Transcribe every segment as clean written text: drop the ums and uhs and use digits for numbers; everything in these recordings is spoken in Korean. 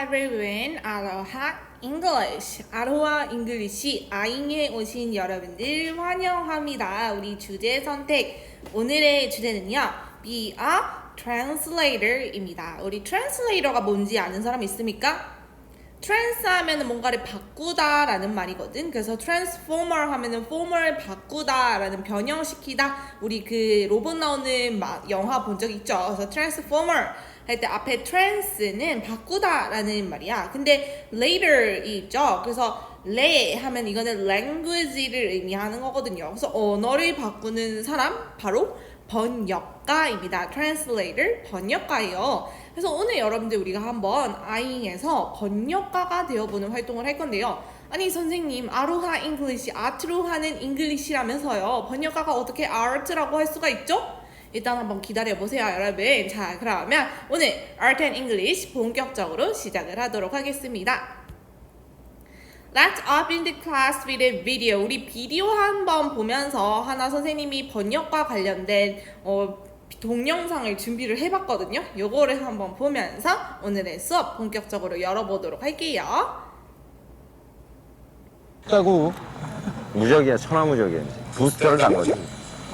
everyone, Aloha English. 아로하 잉글리시 아잉에 오신 여러분들 환영합니다. 우리 주제 선택. 오늘의 주제는요. Be a translator입니다. 우리 translator가 뭔지 아는 사람 있습니까? trans 하면은 뭔가를 바꾸다 라는 말이거든. 그래서 transformer 하면은 former을 바꾸다 라는 변형시키다. 우리 그 로봇 나오는 영화 본 적 있죠? 그래서 transformer 할 때 앞에 trans는 바꾸다 라는 말이야. 근데 later이 있죠? 그래서 le 하면 이거는 language를 의미하는 거거든요. 그래서 언어를 바꾸는 사람 바로 번역가입니다. translator, 번역가예요. 그래서 오늘 여러분들 우리가 한번 아잉에서 번역가가 되어보는 활동을 할 건데요. 아니 선생님, 아로하 잉글리시, 아트로 하는 잉글리시라면서요. 번역가가 어떻게 아트라고 할 수가 있죠? 일단 한번 기다려보세요, 여러분. 자, 그러면 오늘 Art and English 본격적으로 시작을 하도록 하겠습니다. Let's open the class with a video. 우리 비디오 한번 보면서 하나 선생님이 번역과 관련된 동영상을 준비를 해봤거든요. 요거를 한번 보면서 오늘의 수업 본격적으로 열어보도록 할게요. 하고 무적이야, 천하무적이야. 부스터를 단 거지.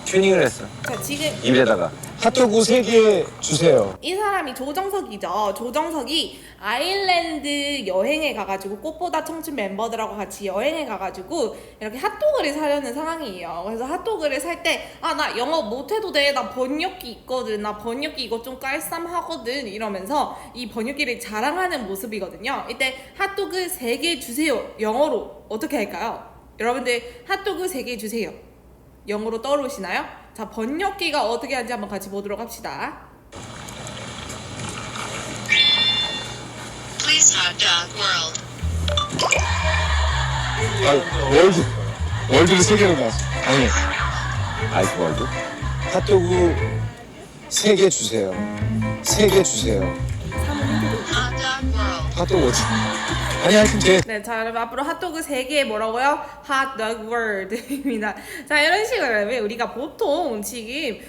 튜닝을 했어. 자, 지금 입에다가 핫도그 3개 주세요. 이 사람이 조정석이죠. 조정석이 아일랜드 여행에 가가지고 꽃보다 청춘 멤버들하고 같이 여행에 가가지고 이렇게 핫도그를 사려는 상황이에요. 그래서 핫도그를 살 때 나 영어 못해도 돼. 나 번역기 있거든. 나 번역기 이거 좀 깔쌈하거든. 이러면서 이 번역기를 자랑하는 모습이거든요. 이때 핫도그 3개 주세요. 영어로 어떻게 할까요? 여러분들 핫도그 3개 주세요. 영어로 떠오르시나요? 자, 번역기가 어떻게 하는지 한번 같이 보도록 합시다. Please hot dog world. 월드를 3개로 나왔어. 아니, 아이스 월드. 핫도그 3개 주세요. 3개 주세요. Hot dog world. 핫도그 어디? 아니, 하여튼 네, 자, 여러분 앞으로 핫도그 3개 뭐라고요? 핫도그 월드입니다. 자, 이런 식으로 왜 우리가 보통 지금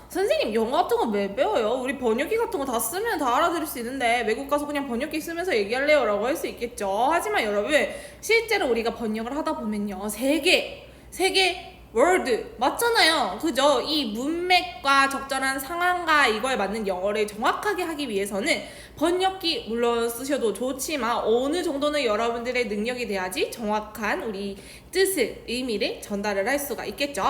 선생님 영어 같은 거 왜 배워요? 우리 번역기 같은 거 다 쓰면 다 알아들을 수 있는데 외국 가서 그냥 번역기 쓰면서 얘기할래요? 라고 할 수 있겠죠. 하지만 여러분 실제로 우리가 번역을 하다 보면요 3개 월드 맞잖아요. 그죠? 이 문맥과 적절한 상황과 이거에 맞는 영어를 정확하게 하기 위해서는 번역기 물론 쓰셔도 좋지만 어느 정도는 여러분들의 능력이 돼야지 정확한 우리 뜻을, 의미를 전달을 할 수가 있겠죠.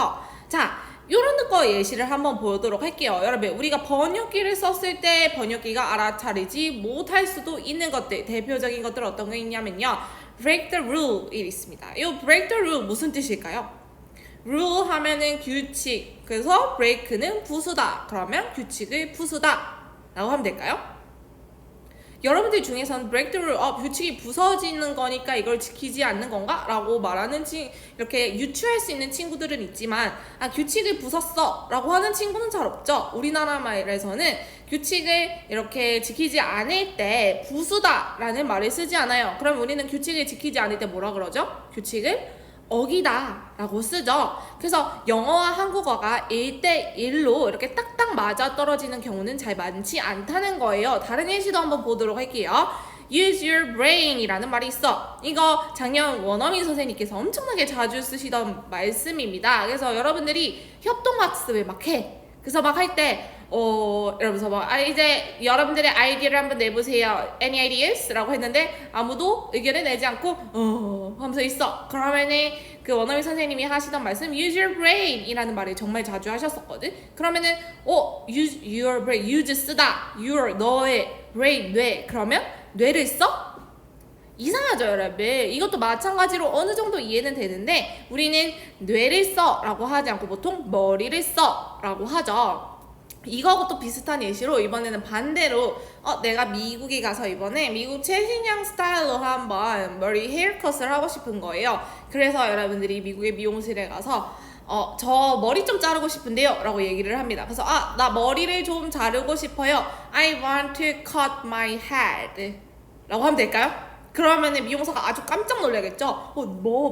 자, 요런 거 예시를 한번 보도록 할게요. 여러분 우리가 번역기를 썼을 때 번역기가 알아차리지 못할 수도 있는 것들, 대표적인 것들 어떤 거 있냐면요, break the rule 이 있습니다. 이 break the rule 무슨 뜻일까요? rule 하면은 규칙, 그래서 break는 부수다. 그러면 규칙을 부수다 라고 하면 될까요? 여러분들 중에서는 break the rule, 규칙이 부서지는 거니까 이걸 지키지 않는 건가? 라고 말하는 이렇게 유추할 수 있는 친구들은 있지만 규칙을 부쉈어 라고 하는 친구는 잘 없죠. 우리나라 말에서는 규칙을 이렇게 지키지 않을 때 부수다 라는 말을 쓰지 않아요. 그럼 우리는 규칙을 지키지 않을 때 뭐라 그러죠? 규칙을 어기다 라고 쓰죠. 그래서 영어와 한국어가 1대1로 이렇게 딱딱 맞아 떨어지는 경우는 잘 많지 않다는 거예요. 다른 예시도 한번 보도록 할게요. Use your brain 이라는 말이 있어. 이거 작년 원어민 선생님께서 엄청나게 자주 쓰시던 말씀입니다. 그래서 여러분들이 협동학습을 막 해. 그래서 막 할 때 이러면서 이제 여러분들의 아이디어를 한번 내보세요. Any ideas? 라고 했는데 아무도 의견을 내지 않고 하면서 있어. 그러면은 그 원어민 선생님이 하시던 말씀 use your brain 이라는 말을 정말 자주 하셨었거든. 그러면은 use your brain, use 쓰다. your 너의 brain 뇌. 그러면 뇌를 써? 이상하죠, 여러분. 이것도 마찬가지로 어느 정도 이해는 되는데 우리는 뇌를 써 라고 하지 않고 보통 머리를 써 라고 하죠. 이거하고 비슷한 예시로 이번에는 반대로 내가 미국에 가서 이번에 미국 최신형 스타일로 한번 머리 헤어컷을 하고 싶은 거예요. 그래서 여러분들이 미국의 미용실에 가서 저 머리 좀 자르고 싶은데요 라고 얘기를 합니다. 그래서 나 머리를 좀 자르고 싶어요. I want to cut my head 라고 하면 될까요? 그러면은 미용사가 아주 깜짝 놀라겠죠.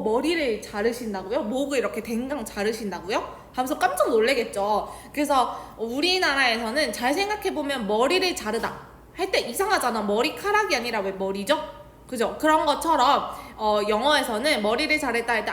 머리를 자르신다고요? 목을 이렇게 댕강 자르신다고요? 하면서 깜짝 놀라겠죠. 그래서 우리나라에서는 잘 생각해보면 머리를 자르다 할 때 이상하잖아. 머리카락이 아니라 왜 머리죠? 그죠? 그런 것처럼 영어에서는 머리를 잘했다 할 때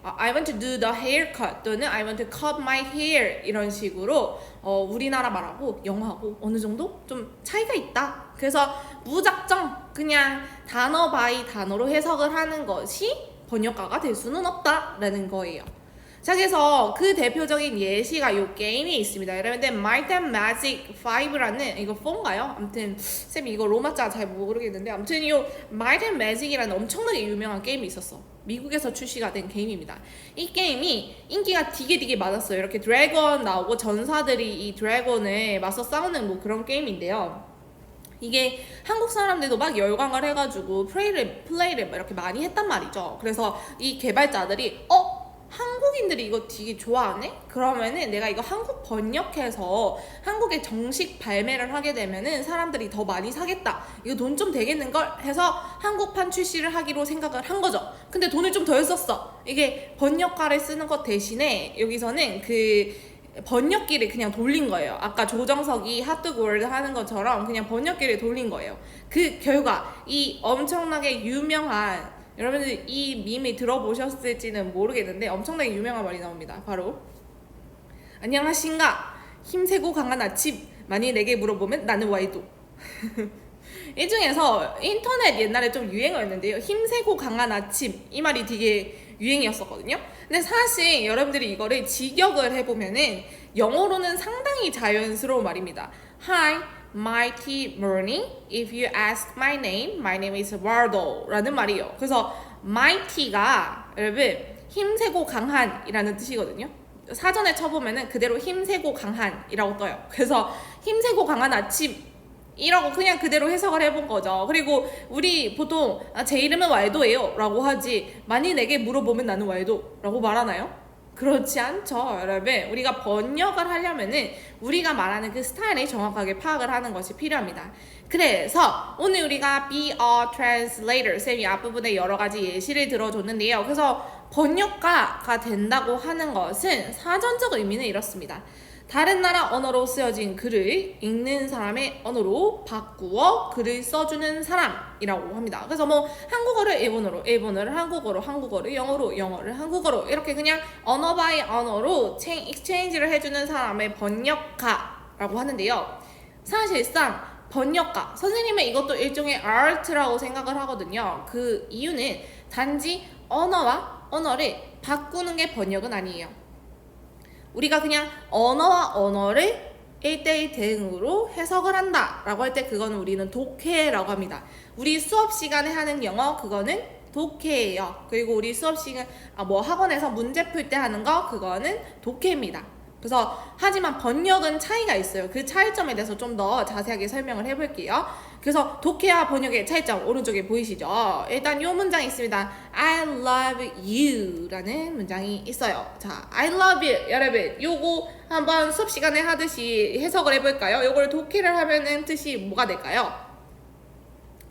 I want to do the haircut 또는 I want to cut my hair 이런 식으로 우리나라 말하고 영어하고 어느 정도 좀 차이가 있다. 그래서 무작정 그냥 단어 바이 단어로 해석을 하는 것이 번역가가 될 수는 없다라는 거예요. 자, 그래서 그 대표적인 예시가 요 게임이 있습니다. 여러분들 Might and Magic 5라는 이거 4인가요? 아무튼 쌤이 이거 로마자 잘 모르겠는데 아무튼 요 Might and Magic이라는 엄청나게 유명한 게임이 있었어. 미국에서 출시가 된 게임입니다. 이 게임이 인기가 되게 많았어요. 이렇게 드래곤 나오고 전사들이 이 드래곤을 맞서 싸우는 뭐 그런 게임인데요. 이게 한국 사람들도 막 열광을 해가지고 플레이를 막 이렇게 많이 했단 말이죠. 그래서 이 개발자들이 한국인들이 이거 되게 좋아하네? 그러면은 내가 이거 한국 번역해서 한국에 정식 발매를 하게 되면은 사람들이 더 많이 사겠다. 이거 돈 좀 되겠는걸? 해서 한국판 출시를 하기로 생각을 한 거죠. 근데 돈을 좀 덜 썼어. 이게 번역가를 쓰는 것 대신에 여기서는 그 번역기를 그냥 돌린 거예요. 아까 조정석이 핫도그월드 하는 것처럼 그냥 번역기를 돌린 거예요. 그 결과 이 엄청나게 유명한 여러분들 이 밈이 들어보셨을지는 모르겠는데 엄청나게 유명한 말이 나옵니다. 바로 안녕하신가? 힘세고 강한 아침 많이 내게 물어보면 나는 와이도. 이 중에서 인터넷 옛날에 좀 유행어였는데요. 힘세고 강한 아침 이 말이 되게 유행이었었거든요. 근데 사실 여러분들이 이거를 직역을 해보면은 영어로는 상당히 자연스러운 말입니다. Hi, mighty morning. If you ask my name is Wardo 라는 말이에요. 그래서 mighty가 여러분 힘세고 강한이라는 뜻이거든요. 사전에 쳐보면은 그대로 힘세고 강한이라고 떠요. 그래서 힘세고 강한 아침이라고 그냥 그대로 해석을 해본 거죠. 그리고 우리 보통 제 이름은 왈도예요 라고 하지 만일 내게 물어보면 나는 왈도 라고 말하나요? 그렇지 않죠. 여러분 우리가 번역을 하려면은 우리가 말하는 그 스타일을 정확하게 파악을 하는 것이 필요합니다. 그래서 오늘 우리가 be a translator 쌤이 앞부분에 여러 가지 예시를 들어줬는데요. 그래서 번역가가 된다고 하는 것은 사전적 의미는 이렇습니다. 다른 나라 언어로 쓰여진 글을 읽는 사람의 언어로 바꾸어 글을 써주는 사람이라고 합니다. 그래서 뭐 한국어를 일본어로, 일본어를 한국어로, 한국어를 영어로, 영어를 한국어로 이렇게 그냥 언어 바이 언어로 익스체인지를 해주는 사람의 번역가라고 하는데요. 사실상 번역가, 선생님은 이것도 일종의 아트라고 생각을 하거든요. 그 이유는 단지 언어와 언어를 바꾸는 게 번역은 아니에요. 우리가 그냥 언어와 언어를 1대1 대응으로 해석을 한다 라고 할 때 그거는 우리는 독해라고 합니다. 우리 수업 시간에 하는 영어 그거는 독해예요. 그리고 우리 수업 시간 뭐 학원에서 문제 풀 때 하는 거 그거는 독해입니다. 그래서 하지만 번역은 차이가 있어요. 그 차이점에 대해서 좀 더 자세하게 설명을 해볼게요. 그래서 독해와 번역의 차이점 오른쪽에 보이시죠? 일단 이 문장이 있습니다. I love you 라는 문장이 있어요. 자, I love you 여러분 요거 한번 수업 시간에 하듯이 해석을 해볼까요? 요걸 독해를 하면은 뜻이 뭐가 될까요?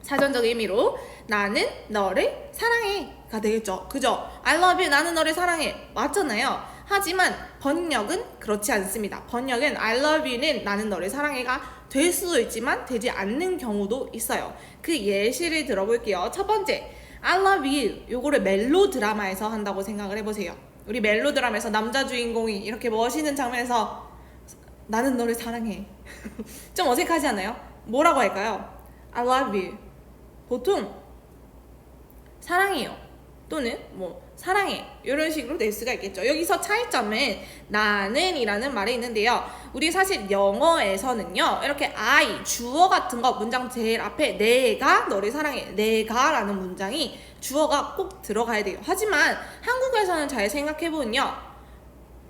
사전적 의미로 나는 너를 사랑해가 되겠죠. 그죠? I love you 나는 너를 사랑해 맞잖아요. 하지만 번역은 그렇지 않습니다. 번역은 I love you는 나는 너를 사랑해가 될 수도 있지만 되지 않는 경우도 있어요. 그 예시를 들어볼게요. 첫 번째 I love you 요거를 멜로 드라마에서 한다고 생각을 해보세요. 우리 멜로 드라마에서 남자 주인공이 이렇게 멋있는 장면에서 나는 너를 사랑해 좀 어색하지 않아요? 뭐라고 할까요? I love you 보통 사랑해요 또는 뭐 사랑해 이런 식으로 낼 수가 있겠죠. 여기서 차이점은 나는 이라는 말이 있는데요. 우리 사실 영어에서는요 이렇게 I 주어 같은 거 문장 제일 앞에 내가 너를 사랑해 내가 라는 문장이 주어가 꼭 들어가야 돼요. 하지만 한국에서는 잘 생각해보면요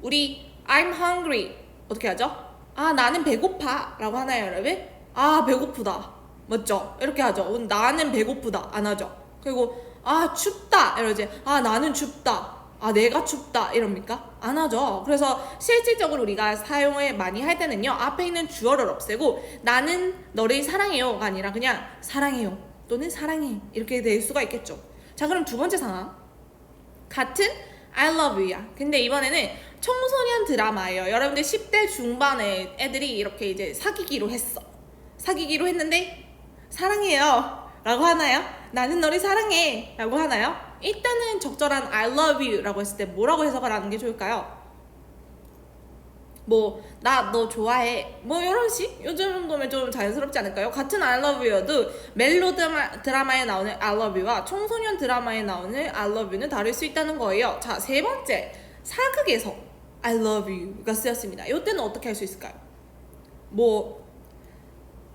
우리 I'm hungry 어떻게 하죠? 아 나는 배고파 라고 하나요 여러분? 아 배고프다 맞죠? 이렇게 하죠. 나는 배고프다 안 하죠. 그리고 아 춥다 이러지. 아 나는 춥다. 아 내가 춥다 이럽니까? 안 하죠. 그래서 실질적으로 우리가 사용을 많이 할 때는요 앞에 있는 주어를 없애고 나는 너를 사랑해요가 아니라 그냥 사랑해요 또는 사랑해 이렇게 될 수가 있겠죠. 자 그럼 두 번째 상황 같은 I love you야. 근데 이번에는 청소년 드라마예요. 여러분들 10대 중반의 애들이 이렇게 이제 사귀기로 했어. 사귀기로 했는데 사랑해요 라고 하나요? 나는 너를 사랑해 라고 하나요? 일단은 적절한 I love you 라고 했을 때 뭐라고 해석을 하는 게 좋을까요? 뭐 나 너 좋아해 뭐 이런 식? 요즘 정도면 좀 자연스럽지 않을까요? 같은 I love you여도 멜로 드라마에 나오는 I love you와 청소년 드라마에 나오는 I love you는 다를 수 있다는 거예요. 자, 세 번째, 사극에서 I love you가 쓰였습니다. 이때는 어떻게 할 수 있을까요? 뭐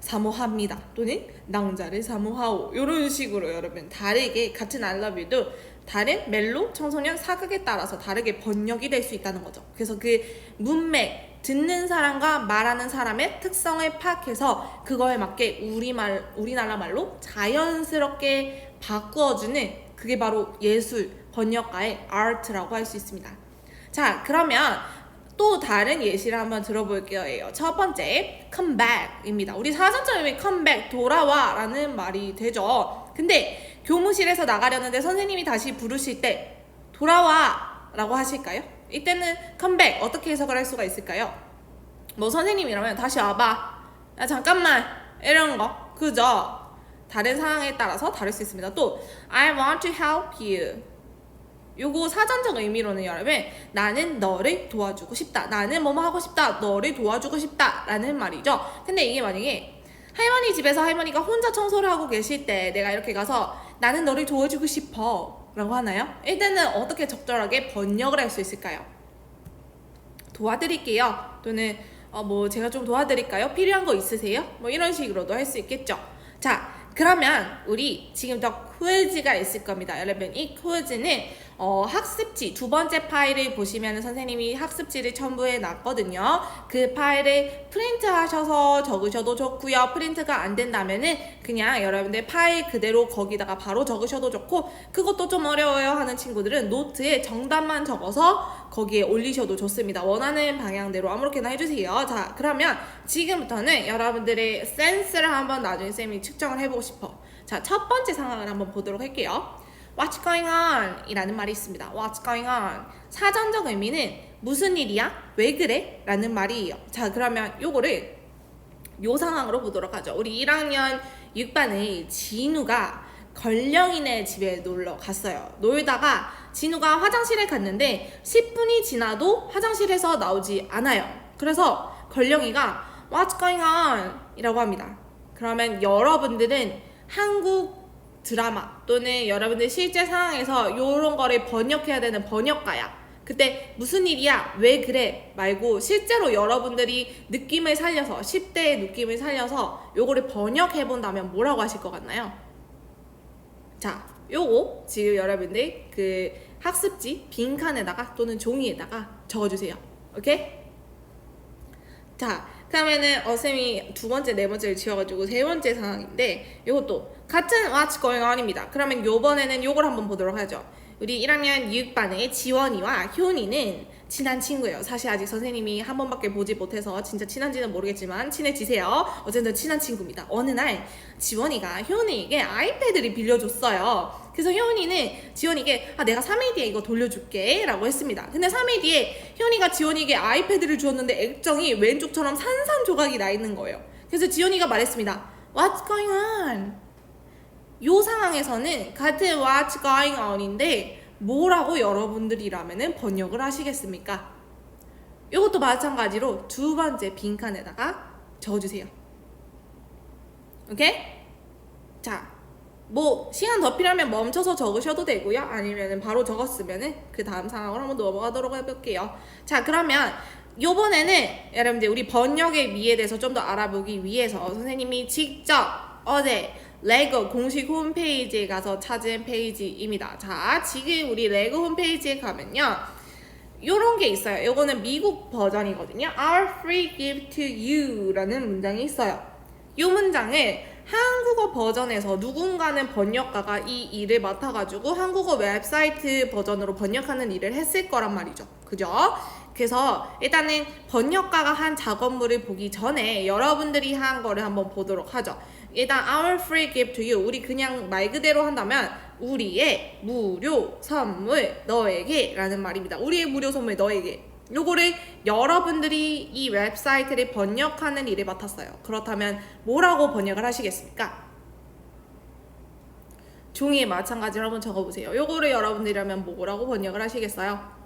사모합니다 또는 낭자를 사모하오 이런 식으로 여러분 다르게 같은 I love you도 다른 멜로, 청소년, 사극에 따라서 다르게 번역이 될 수 있다는 거죠. 그래서 그 문맥, 듣는 사람과 말하는 사람의 특성을 파악해서 그거에 맞게 우리나라 말로 자연스럽게 바꾸어주는 그게 바로 예술, 번역가의 아트라고 할 수 있습니다. 자, 그러면 또 다른 예시를 한번 들어볼게요. 첫 번째, come back입니다. 우리 사전점이 come back, 돌아와 라는 말이 되죠. 근데 교무실에서 나가려는데 선생님이 다시 부르실 때 돌아와 라고 하실까요? 이때는 come back 어떻게 해석을 할 수가 있을까요? 뭐 선생님이라면 다시 와봐, 야 잠깐만 이런 거, 그죠? 다른 상황에 따라서 다를 수 있습니다. 또 I want to help you, 요거 사전적 의미로는 여러분 나는 너를 도와주고 싶다, 나는 뭐뭐 하고 싶다, 너를 도와주고 싶다 라는 말이죠. 근데 이게 만약에 할머니 집에서 할머니가 혼자 청소를 하고 계실 때 내가 이렇게 가서 나는 너를 도와주고 싶어 라고 하나요? 일단은 어떻게 적절하게 번역을 할 수 있을까요? 도와드릴게요 또는 뭐 제가 좀 도와드릴까요? 필요한 거 있으세요? 뭐 이런 식으로도 할 수 있겠죠. 자, 그러면 우리 지금부터 퀴즈가 있을 겁니다. 여러분 이 퀴즈는 학습지 두 번째 파일을 보시면 선생님이 학습지를 첨부해 놨거든요. 그 파일을 프린트 하셔서 적으셔도 좋고요. 프린트가 안 된다면은 그냥 여러분들 파일 그대로 거기다가 바로 적으셔도 좋고, 그것도 좀 어려워요 하는 친구들은 노트에 정답만 적어서 거기에 올리셔도 좋습니다. 원하는 방향대로 아무렇게나 해주세요. 자, 그러면 지금부터는 여러분들의 센스를 한번 나중에 쌤이 측정을 해보고 싶어. 자, 첫 번째 상황을 한번 보도록 할게요. What's going on? 이라는 말이 있습니다. What's going on? 사전적 의미는 무슨 일이야? 왜 그래? 라는 말이에요. 자, 그러면 요거를 요 상황으로 보도록 하죠. 우리 1학년 6반의 진우가 걸령이네 집에 놀러 갔어요. 놀다가 진우가 화장실에 갔는데 10분이 지나도 화장실에서 나오지 않아요. 그래서 걸령이가 What's going on? 이라고 합니다. 그러면 여러분들은 한국 드라마 또는 여러분들 실제 상황에서 이런 거를 번역해야 되는 번역가야. 그때 무슨 일이야? 왜 그래? 말고 실제로 여러분들이 느낌을 살려서 10대의 느낌을 살려서 요거를 번역해 본다면 뭐라고 하실 것 같나요? 자, 요거 지금 여러분들 그 학습지 빈칸에다가 또는 종이에다가 적어주세요. 오케이? 자, 그러면은 쌤이 두 번째, 네 번째를 지워가지고 세 번째 상황인데 요것도 같은 What's going on입니다. 그러면 요번에는 요걸 한번 보도록 하죠. 우리 1학년 6반의 지원이와 효니는 친한 친구예요. 사실 아직 선생님이 한 번밖에 보지 못해서 진짜 친한지는 모르겠지만 친해지세요. 어쨌든 친한 친구입니다. 어느 날 지원이가 효니에게 아이패드를 빌려줬어요. 그래서 효니는 지원이에게 내가 3일 뒤에 이거 돌려줄게 라고 했습니다. 근데 3일 뒤에 효니가 지원이에게 아이패드를 주었는데 액정이 왼쪽처럼 산산조각이 나 있는 거예요. 그래서 지원이가 말했습니다. What's going on? 요 상황에서는 같은 What's going on인데 뭐라고 여러분들이라면은 번역을 하시겠습니까? 이것도 마찬가지로 두 번째 빈칸에다가 적어주세요. 오케이? 자, 뭐 시간 더 필요하면 멈춰서 적으셔도 되고요. 아니면은 바로 적었으면은 그 다음 상황으로 한번 넘어가도록 해볼게요. 자, 그러면 요번에는 여러분들 우리 번역의 미에 대해서 좀 더 알아보기 위해서 선생님이 직접 어제 레고 공식 홈페이지에 가서 찾은 페이지입니다. 자, 지금 우리 레고 홈페이지에 가면요 요런 게 있어요. 요거는 미국 버전이거든요. Our free gift to you 라는 문장이 있어요. 요 문장을 한국어 버전에서 누군가는 번역가가 이 일을 맡아가지고 한국어 웹사이트 버전으로 번역하는 일을 했을 거란 말이죠. 그죠? 그래서 일단은 번역가가 한 작업물을 보기 전에 여러분들이 한 거를 한번 보도록 하죠. 일단 Our free gift to you, 우리 그냥 말 그대로 한다면 우리의 무료 선물 너에게 라는 말입니다. 우리의 무료 선물 너에게. 요거를 여러분들이 이 웹사이트를 번역하는 일을 맡았어요. 그렇다면 뭐라고 번역을 하시겠습니까? 종이에 마찬가지로 한번 적어보세요. 요거를 여러분들이라면 뭐라고 번역을 하시겠어요?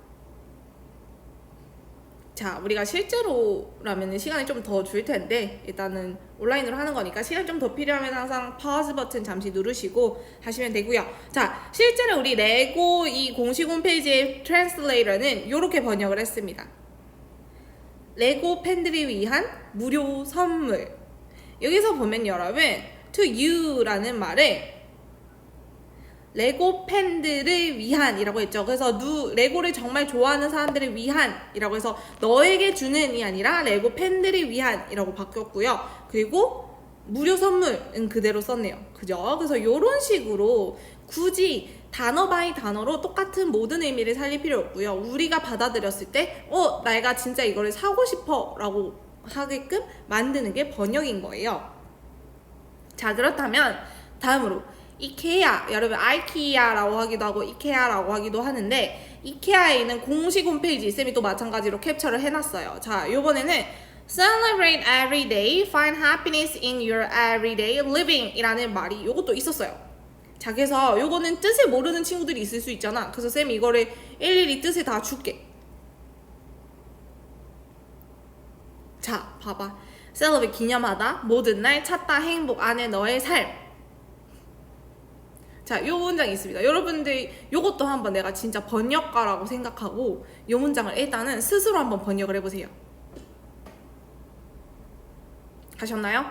자, 우리가 실제로라면 시간이 좀 더 줄 텐데 일단은 온라인으로 하는 거니까 시간이 좀 더 필요하면 항상 pause 버튼 잠시 누르시고 하시면 되고요. 자, 실제로 우리 레고 이 공식 홈페이지의 트랜슬레이터는 이렇게 번역을 했습니다. 레고 팬들을 위한 무료 선물. 여기서 보면 여러분 to you라는 말을 레고 팬들을 위한 이라고 했죠. 그래서 레고를 정말 좋아하는 사람들을 위한 이라고 해서 너에게 주는이 아니라 레고 팬들을 위한 이라고 바뀌었고요. 그리고 무료 선물은 그대로 썼네요. 그죠? 그래서 이런 식으로 굳이 단어 바이 단어로 똑같은 모든 의미를 살릴 필요 없고요. 우리가 받아들였을 때 내가 진짜 이거를 사고 싶어 라고 하게끔 만드는 게 번역인 거예요. 자, 그렇다면 다음으로 이케아, 여러분 아이키아라고 하기도 하고 이케아라고 하기도 하는데 이케아에 있는 공식 홈페이지 쌤이 또 마찬가지로 캡처를 해놨어요. 자, 요번에는 Celebrate every day, find happiness in your everyday living 이라는 말이 요것도 있었어요. 자, 그래서 요거는 뜻을 모르는 친구들이 있을 수 있잖아. 그래서 쌤이 이거를 일일이 뜻을 다 줄게. 자, 봐봐. Celebrate 기념하다, 모든 날 찾다 행복 안에 너의 삶. 자, 요 문장이 있습니다. 여러분들이 요것도 한번 내가 진짜 번역가라고 생각하고 요 문장을 일단은 스스로 한번 번역을 해보세요. 하셨나요?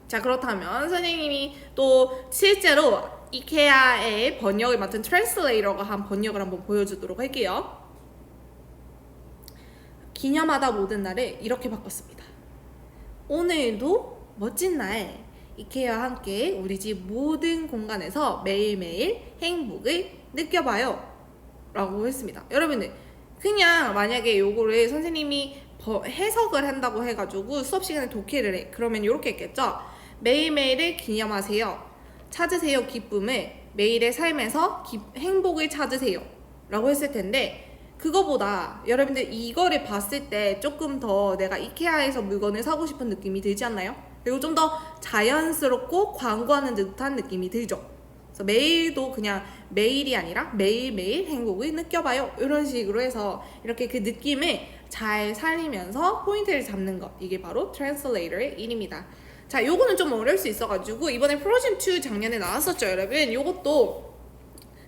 자, 그렇다면 선생님이 또 실제로 이케아의 번역을 맡은 트랜슬레이터가 한 번역을 한번 보여주도록 할게요. 기념하다 모든 날을 이렇게 바꿨습니다. 오늘도 멋진 날 이케아와 함께 우리 집 모든 공간에서 매일매일 행복을 느껴봐요 라고 했습니다. 여러분들 그냥 만약에 요거를 선생님이 해석을 한다고 해가지고 수업 시간에 독해를 해. 그러면 이렇게 했겠죠. 매일매일을 기념하세요. 찾으세요 기쁨을. 매일의 삶에서 행복을 찾으세요 라고 했을 텐데 그거보다 여러분들 이거를 봤을 때 조금 더 내가 이케아에서 물건을 사고 싶은 느낌이 들지 않나요? 그리고 좀 더 자연스럽고 광고하는 듯한 느낌이 들죠. 그래서 매일도 그냥 매일이 아니라 매일매일 행복을 느껴봐요 이런 식으로 해서 이렇게 그 느낌을 잘 살리면서 포인트를 잡는 것, 이게 바로 트랜슬레이터의 일입니다. 자, 요거는 좀 어려울 수 있어가지고 이번에 프로즌2 작년에 나왔었죠 여러분. 요것도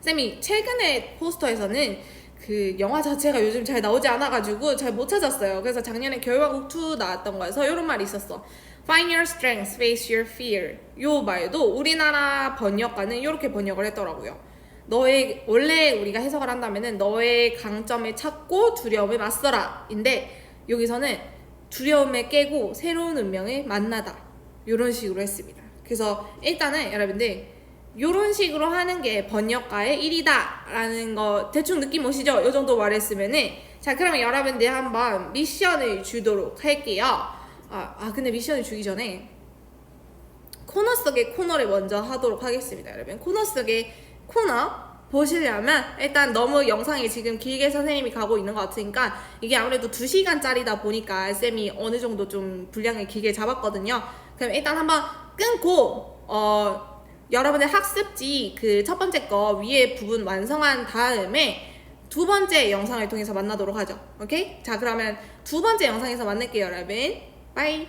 쌤이 최근에 포스터에서는 그 영화 자체가 요즘 잘 나오지 않아가지고 잘 못 찾았어요. 그래서 작년에 겨울왕국 2 나왔던 거여서 이런 말이 있었어. Find your strength, face your fear. 요 말도 우리나라 번역가는 이렇게 번역을 했더라고요. 원래 우리가 해석을 한다면은 너의 강점을 찾고 두려움을 맞서라 인데 여기서는 두려움을 깨고 새로운 운명을 만나다 이런 식으로 했습니다. 그래서 일단은 여러분들 이런 식으로 하는 게 번역가의 일이다 라는 거 대충 느낌 오시죠? 이 정도 말했으면은 자, 그러면 여러분들 한번 미션을 주도록 할게요. 근데 미션을 주기 전에 코너 속의 코너를 먼저 하도록 하겠습니다. 여러분 코너 속의 코너 보시려면 일단 너무 영상이 지금 길게 선생님이 가고 있는 것 같으니까 이게 아무래도 2시간짜리다 보니까 쌤이 어느 정도 좀 분량을 길게 잡았거든요. 그럼 일단 한번 끊고 여러분의 학습지 그 첫 번째 거 위에 부분 완성한 다음에 두 번째 영상을 통해서 만나도록 하죠. 오케이? 자, 그러면 두 번째 영상에서 만날게요 여러분. 바이.